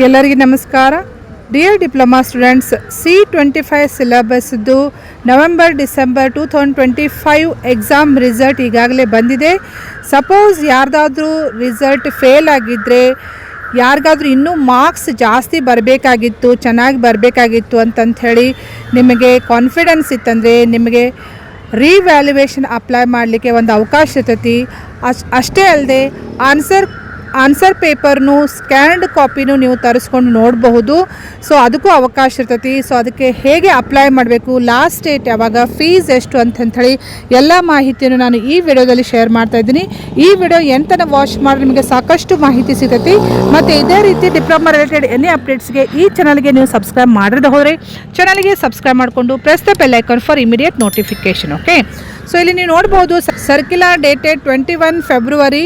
ಎಲ್ಲರಿಗೆ ನಮಸ್ಕಾರ. Dear diploma students, C25 ಸಿಲೆಬಸ್ದು ನವೆಂಬರ್ ಡಿಸೆಂಬರ್ 2025 ಎಕ್ಸಾಮ್ ರಿಸಲ್ಟ್ ಈಗಾಗಲೇ ಬಂದಿದೆ. ಸಪೋಸ್ ಯಾರ್ದಾದ್ರೂ ರಿಸಲ್ಟ್ ಫೇಲ್ ಆಗಿದ್ದರೆ, ಯಾರಿಗಾದ್ರೂ ಇನ್ನೂ ಮಾರ್ಕ್ಸ್ ಜಾಸ್ತಿ ಬರಬೇಕಾಗಿತ್ತು, ಚೆನ್ನಾಗಿ ಬರಬೇಕಾಗಿತ್ತು ಅಂತಂಥೇಳಿ ನಿಮಗೆ ಕಾನ್ಫಿಡೆನ್ಸ್ ಇತ್ತಂದರೆ ನಿಮಗೆ ರಿವ್ಯಾಲ್ಯುವೇಷನ್ ಅಪ್ಲೈ ಮಾಡಲಿಕ್ಕೆ ಒಂದು ಅವಕಾಶ ಇರ್ತೈತಿ. ಅಷ್ಟೇ ಅಲ್ಲದೆ ಆನ್ಸರ್ ಪೇಪರ್ನು ಸ್ಕ್ಯಾನ್ಡ್ ಕಾಪಿನೂ ನೀವು ತರಿಸ್ಕೊಂಡು ನೋಡಬಹುದು. ಸೊ ಅದಕ್ಕೂ ಅವಕಾಶ ಇರ್ತೈತಿ. ಸೊ ಅದಕ್ಕೆ ಹೇಗೆ ಅಪ್ಲೈ ಮಾಡಬೇಕು, ಲಾಸ್ಟ್ ಡೇಟ್ ಯಾವಾಗ, ಫೀಸ್ ಎಷ್ಟು ಅಂತಂಥೇಳಿ ಎಲ್ಲ ಮಾಹಿತಿಯನ್ನು ನಾನು ಈ ವಿಡಿಯೋದಲ್ಲಿ ಶೇರ್ ಮಾಡ್ತಾ ಇದ್ದೀನಿ. ಈ ವಿಡಿಯೋ ಎಂತನ ವಾಚ್ ಮಾಡಿ ನಿಮಗೆ ಸಾಕಷ್ಟು ಮಾಹಿತಿ ಸಿಗ್ತೈತಿ. ಮತ್ತು ಇದೇ ರೀತಿ ಡಿಪ್ಲೊಮಾ ರಿಲೇಟೆಡ್ ಎನಿ ಅಪ್ಡೇಟ್ಸ್ಗೆ ಈ ಚಾನಲ್ಗೆ ನೀವು ಸಬ್ಸ್ಕ್ರೈಬ್ ಮಾಡದೆ ಹೋದರೆ ಚಾನಲ್ಗೆ ಸಬ್ಸ್ಕ್ರೈಬ್ ಮಾಡಿಕೊಂಡು press the bell icon for immediate notification. Okay, so ಇಲ್ಲಿ ನೀವು ನೋಡ್ಬೋದು ಸರ್ಕ್ಯುಲರ್ ಡೇಟೆಡ್ 21 ಫೆಬ್ರವರಿ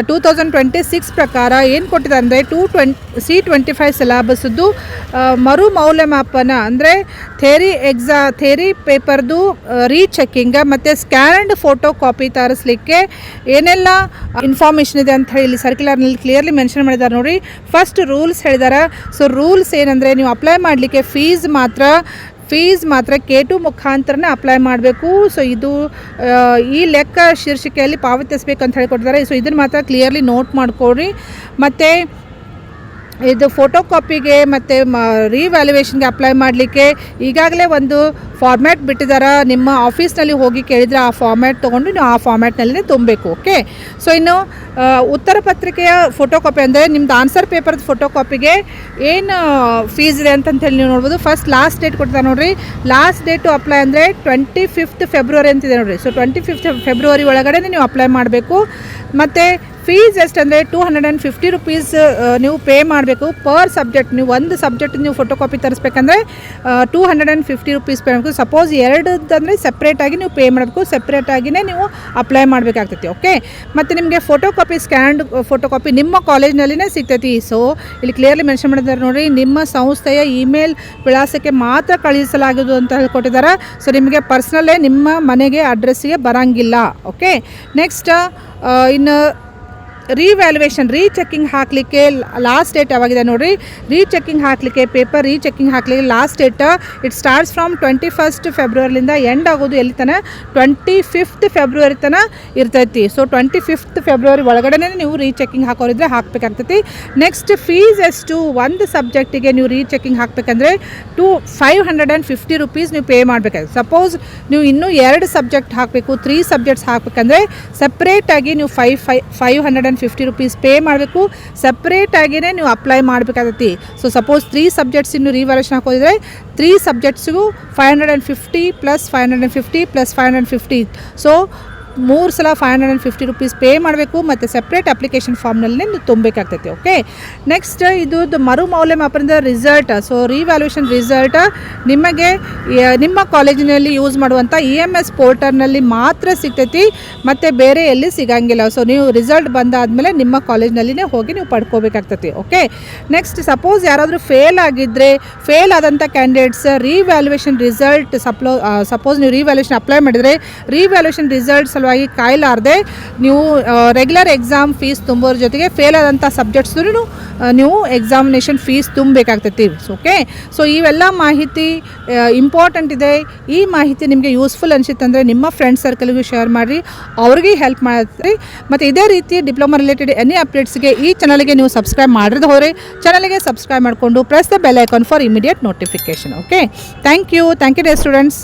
2026 ಪ್ರಕಾರ ಏನು ಕೊಟ್ಟಿದ್ದಾರೆ ಅಂದರೆ C25 ಸಿಲೆಬಸ್ದು ಮರು ಮೌಲ್ಯಮಾಪನ ಅಂದರೆ ಥೇರಿ ಪೇಪರ್ದು ರೀಚೆಕ್ಕಿಂಗ್ ಮತ್ತು ಸ್ಕ್ಯಾನ್ಡ್ ಫೋಟೋ ಕಾಪಿ ತರಿಸ್ಲಿಕ್ಕೆ ಏನೆಲ್ಲ ಇನ್ಫಾರ್ಮೇಷನ್ ಇದೆ ಅಂತ ಹೇಳಿ ಇಲ್ಲಿ ಸರ್ಕ್ಯುಲರ್ನಲ್ಲಿ ಕ್ಲಿಯರ್ಲಿ ಮೆನ್ಷನ್ ಮಾಡಿದ್ದಾರೆ ನೋಡಿ. ಫಸ್ಟ್ ರೂಲ್ಸ್ ಹೇಳಿದ್ದಾರೆ. ಸೊ ರೂಲ್ಸ್ ಏನಂದರೆ ನೀವು ಅಪ್ಲೈ ಮಾಡಲಿಕ್ಕೆ ಫೀಸ್ ಮಾತ್ರ K2 ಮುಖಾಂತರನೇ ಅಪ್ಲೈ ಮಾಡಬೇಕು. ಸೊ ಇದು ಈ ಲೆಕ್ಕ ಶೀರ್ಷಿಕೆಯಲ್ಲಿ ಪಾವತಿಸಬೇಕು ಅಂತ ಹೇಳಿಕೊಟ್ಟಿದ್ದಾರೆ. ಸೊ ಇದನ್ನು ಮಾತ್ರ ಕ್ಲಿಯರ್ಲಿ ನೋಟ್ ಮಾಡಿಕೊಡ್ರಿ. ಮತ್ತು ಇದು ಫೋಟೋ ಕಾಪಿಗೆ ಮತ್ತು ರಿವ್ಯಾಲ್ಯುವೇಷನ್ಗೆ ಅಪ್ಲೈ ಮಾಡಲಿಕ್ಕೆ ಈಗಾಗಲೇ ಒಂದು ಫಾರ್ಮ್ಯಾಟ್ ಬಿಟ್ಟಿದ್ದಾರೆ. ನಿಮ್ಮ ಆಫೀಸ್ನಲ್ಲಿ ಹೋಗಿ ಕೇಳಿದರೆ ಆ ಫಾರ್ಮ್ಯಾಟ್ ತೊಗೊಂಡು ನೀವು ಆ ಫಾರ್ಮ್ಯಾಟ್ನಲ್ಲೇ ತುಂಬಬೇಕು. ಓಕೆ, ಸೊ ಇನ್ನು ಉತ್ತರ ಪತ್ರಿಕೆಯ ಫೋಟೋ ಕಾಪಿ ಅಂದರೆ ನಿಮ್ಮದು ಆನ್ಸರ್ ಪೇಪರ್ದು ಫೋಟೋ ಕಾಪಿಗೆ ಏನು ಫೀಸ್ ಇದೆ ಅಂತಂತೇಳಿ ನೀವು ನೋಡ್ಬೋದು. ಫಸ್ಟ್ ಲಾಸ್ಟ್ ಡೇಟ್ ಕೊಡ್ತಾರೆ ನೋಡಿರಿ. ಲಾಸ್ಟ್ ಡೇಟು ಅಪ್ಲೈ ಅಂದರೆ 25 ಫೆಬ್ರವರಿ ಅಂತಿದೆ ನೋಡಿರಿ. ಸೊ 25 ಫೆಬ್ರವರಿ ಒಳಗಡೆ ನೀವು ಅಪ್ಲೈ ಮಾಡಬೇಕು. ಮತ್ತು ಫೀಸ್ ಎಷ್ಟಂದರೆ 250 ರುಪೀಸ್ ನೀವು ಪೇ ಮಾಡಬೇಕು ಪರ್ ಸಬ್ಜೆಕ್ಟ್. ನೀವು ಒಂದು ಸಬ್ಜೆಕ್ಟ್ ನೀವು ಫೋಟೋ ಕಾಪಿ ತರಿಸ್ಬೇಕಂದ್ರೆ 250 ರುಪೀಸ್ ಪೇ ಮಾಡಬೇಕು. ಸಪೋಸ್ ಎರಡದಂದರೆ ಸಪ್ರೇಟಾಗಿ ನೀವು ಪೇ ಮಾಡಬೇಕು, ಸಪ್ರೇಟಾಗಿಯೇ ನೀವು ಅಪ್ಲೈ ಮಾಡಬೇಕಾಗ್ತೈತಿ. ಓಕೆ, ಮತ್ತು ನಿಮಗೆ photo copy scanned photo copy ನಿಮ್ಮ ಕಾಲೇಜ್ನಲ್ಲಿನೇ ಸಿಗ್ತೈತಿ. ಸೊ ಇಲ್ಲಿ ಕ್ಲಿಯರ್ಲಿ ಮೆನ್ಷನ್ ಮಾಡಿದ್ದಾರೆ ನೋಡಿ, ನಿಮ್ಮ ಸಂಸ್ಥೆಯ ಇಮೇಲ್ ವಿಳಾಸಕ್ಕೆ ಮಾತ್ರ ಕಳುಹಿಸಲಾಗುವುದು ಅಂತ ಹೇಳ್ಕೊಟ್ಟಿದ್ದಾರೆ. ಸೊ ನಿಮಗೆ ಪರ್ಸ್ನಲ್ಲೇ ನಿಮ್ಮ ಮನೆಗೆ ಅಡ್ರೆಸ್ಸಿಗೆ ಬರೋಂಗಿಲ್ಲ. ಓಕೆ, ನೆಕ್ಸ್ಟ್ ಇನ್ನು ರಿವ್ಯಾಲ್ಯುವೇಷನ್ ರೀಚೆಕ್ಕಿಂಗ್ ಹಾಕಲಿಕ್ಕೆ ಲಾಸ್ಟ್ ಡೇಟ್ ಯಾವಾಗಿದೆ ನೋಡಿರಿ. ರೀಚೆಕ್ಕಿಂಗ್ ಹಾಕಲಿಕ್ಕೆ ಪೇಪರ್ ರೀಚೆಕ್ಕಿಂಗ್ ಹಾಕಲಿಕ್ಕೆ last date it starts from 21 ಫೆಬ್ರವರಿಲಿಂದ ಎಂಡ್ ಆಗೋದು ಎಲ್ಲಿ ತನಕ 25 ಫೆಬ್ರವರಿ ತನಕ ಇರ್ತೈತಿ. ಸೊ 25 ಫೆಬ್ರವರಿ ಒಳಗಡೆ ನೀವು ರೀಚೆಕ್ಕಿಂಗ್ ಹಾಕೋರಿದ್ರೆ ಹಾಕಬೇಕಾಗ್ತೈತಿ. ನೆಕ್ಸ್ಟ್ ಫೀಸ್ ಎಷ್ಟು, ಒಂದು ಸಬ್ಜೆಕ್ಟಿಗೆ ನೀವು ರೀಚೆಕ್ಕಿಂಗ್ ಹಾಕಬೇಕಂದ್ರೆ 550 ರುಪೀಸ್ ನೀವು ಪೇ ಮಾಡಬೇಕಾಗುತ್ತೆ. ಸಪೋಸ್ ನೀವು ಇನ್ನೂ 2 ಸಬ್ಜೆಕ್ಟ್ ಹಾಕಬೇಕು, 3 ಸಬ್ಜೆಕ್ಟ್ಸ್ ಹಾಕಬೇಕಂದ್ರೆ ಸಪ್ರೇಟಾಗಿ ನೀವು 550 ರುಪೀಸ್ ಪೇ ಮಾಡಬೇಕು. ಸಪ್ರೇಟಾಗಿಯೇ ನೀವು ಅಪ್ಲೈ ಮಾಡಬೇಕಾಗತ್ತಿ. ಸೊ ಸಪೋಸ್ 3 ಸಬ್ಜೆಕ್ಟ್ಸ್ ಇನ್ನು ರಿವ್ಯಾಲ್ಯೂಷನ್ ಹಾಕೋದಿದ್ರೆ 3 ಸಬ್ಜೆಕ್ಟ್ಸಿಗೂ 550 ಪ್ಲಸ್ 550 ಪ್ಲಸ್ 550. ಸೊ 3 ಸಲ 550 ರುಪೀಸ್ ಪೇ ಮಾಡಬೇಕು. ಮತ್ತು ಸಪ್ರೇಟ್ ಅಪ್ಲಿಕೇಶನ್ ಫಾರ್ಮ್ನಲ್ಲಿ ನೀವು ತುಂಬಬೇಕಾಗ್ತೈತಿ. ಓಕೆ, ನೆಕ್ಸ್ಟ್ ಇದು ಮರು ಮೌಲ್ಯಮಾಪನದ ರಿಸಲ್ಟ್. ಸೊ ರಿವ್ಯಾಲ್ಯೂಷನ್ ರಿಸಲ್ಟ್ ನಿಮಗೆ ನಿಮ್ಮ ಕಾಲೇಜಿನಲ್ಲಿ ಯೂಸ್ ಮಾಡುವಂಥ EMS ಪೋರ್ಟಲ್ನಲ್ಲಿ ಮಾತ್ರ ಸಿಗ್ತೈತಿ, ಮತ್ತು ಬೇರೆ ಎಲ್ಲಿ ಸಿಗಂಗಿಲ್ಲ. ಸೊ ನೀವು ರಿಸಲ್ಟ್ ಬಂದಾದಮೇಲೆ ನಿಮ್ಮ ಕಾಲೇಜ್ನಲ್ಲಿನೇ ಹೋಗಿ ನೀವು ಪಡ್ಕೋಬೇಕಾಗ್ತೈತಿ. ಓಕೆ, ನೆಕ್ಸ್ಟ್ ಸಪೋಸ್ ಯಾರಾದರೂ ಫೇಲ್ ಆಗಿದ್ದರೆ, ಫೇಲ್ ಆದಂಥ ಕ್ಯಾಂಡಿಡೇಟ್ಸ್ ರಿವ್ಯಾಲ್ಯೂಷನ್ ರಿಸಲ್ಟ್ ಸಪೋಸ್ ನೀವು ರಿವ್ಯಾಲ್ಯೂಷನ್ ಅಪ್ಲೈ ಮಾಡಿದರೆ ರಿವ್ಯಾಲ್ಯೂಷನ್ ರಿಸಲ್ಟ್ ಸಲುವಾಗಿ ಕಾಯಲಾರದೆ ನೀವು ರೆಗ್ಯುಲರ್ ಎಕ್ಸಾಮ್ ಫೀಸ್ ತುಂಬೋರ ಜೊತೆಗೆ ಫೇಲ್ ಆದಂಥ ಸಬ್ಜೆಕ್ಟ್ಸ್ದು ನೀವು ಎಕ್ಸಾಮಿನೇಷನ್ ಫೀಸ್ ತುಂಬಬೇಕಾಗ್ತೈತಿ. ಓಕೆ, ಸೊ ಇವೆಲ್ಲ ಮಾಹಿತಿ ಇಂಪಾರ್ಟೆಂಟ್ ಇದೆ. ಈ ಮಾಹಿತಿ ನಿಮಗೆ ಯೂಸ್ಫುಲ್ ಅನಿಸುತ್ತಂದರೆ ನಿಮ್ಮ ಫ್ರೆಂಡ್ಸ್ ಸರ್ಕಲ್ಗೂ ಶೇರ್ ಮಾಡಿರಿ, ಅವ್ರಿಗೆ ಹೆಲ್ಪ್ ಮಾಡ್ತೀರಿ. ಮತ್ತು ಇದೇ ರೀತಿ ಡಿಪ್ಲೊಮಾ ರಿಲೇಟೆಡ್ ಎನಿ ಅಪ್ಡೇಟ್ಸ್ಗೆ ಈ ಚಾನಲ್ಗೆ ನೀವು ಸಬ್ಸ್ಕ್ರೈಬ್ ಮಾಡಿದ್ರೆ ಹೋದರೆ ಚಾನಲ್ಗೆ ಸಬ್ಸ್ಕ್ರೈಬ್ ಮಾಡಿಕೊಂಡು press the bell icon for immediate notification. Okay, thank you dear students.